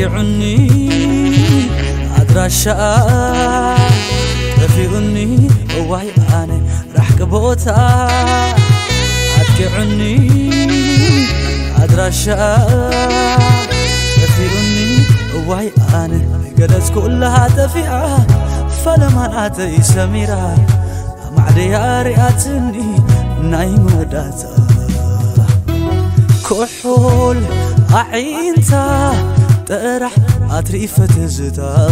أتكعني أدراشا تفيقني واي أنا رح كبوتا أتكعني أدراشا تفيقني واي أنا قلت كلها تفيعة فلما ناتي سميرة معدي رئاتني نايم وداتا كحول عينتا ترح أتريفة تزتا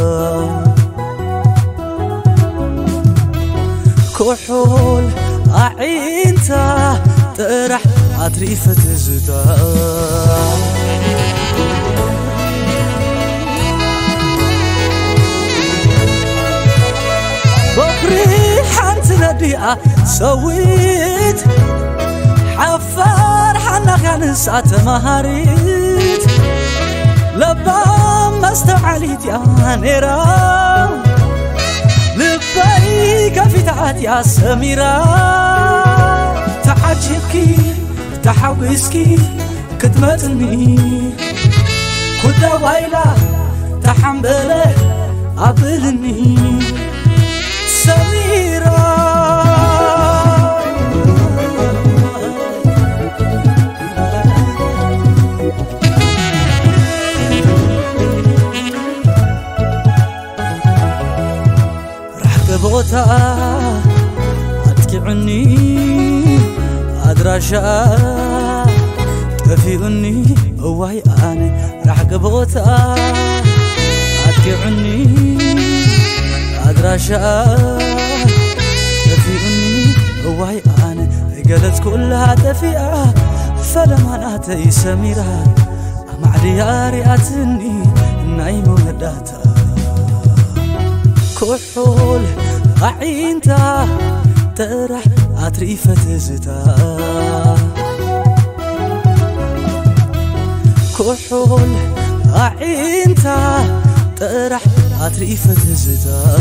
كحول عينتا ترح أتريفة تزتا بكري حنت نديا سويت حفار حنا كان ساعة مهاريت لبام مستعليت يا نيرا لباي كفتعات يا سميرة تعجبكي تحوسكي كتمتني كل وايلا تحمله قبلني سميرة بوتا أتكعني أدراشا تفيقني واي أنا رح بوتا أتكعني أدراشا تفيقني واي أنا قلت كلها تفيعة فلما ناتي سميرة مع ديارياتني نايم وداتا كحول عينتا ترح أتريفة تزتا كحول عينتا ترح أتريفة تزتا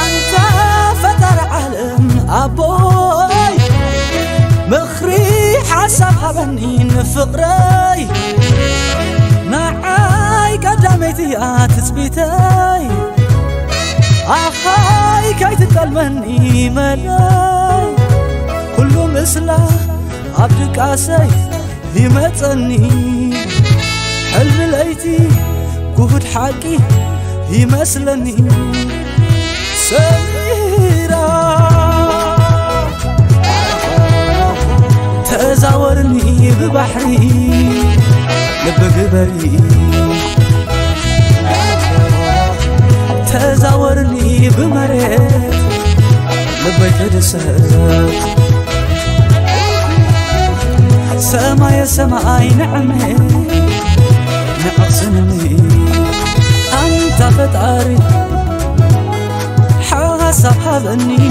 أنت فتر عالم أبوي مخري حسب هبنين فقري نعاي قدامتي تثبيتي أخاي كي تتلمني ملاي كله مثله عبدك عسي يمتني حلم ليتي قهد حقي يمثلني سميرة تزاورني ببحري لبقبري تزاورني بمريت لبقدسك سماي سماي نعمي نقصني أنت فتعري حاسب هذني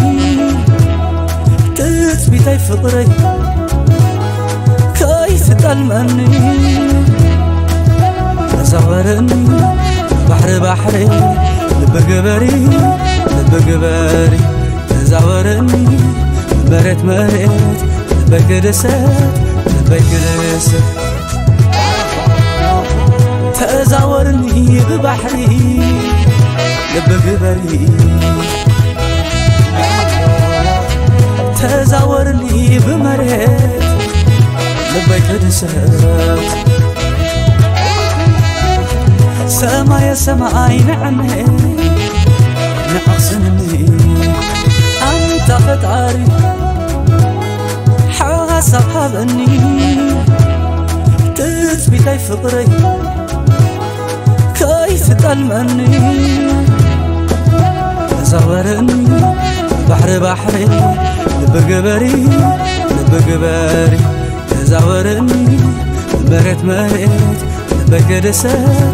تثبيتي فطري تلمني تزورني بحري لبقبري تزورني مريت لبقدسك تزورني ببحري لبقبري تزورني بمريت لبقدسك سماي نعمي نقصني أنت فتعري حاسب هذني تثبيتي فطري كيف تلمني تزورني بحري لبقبري تزورني مريت لبقدسك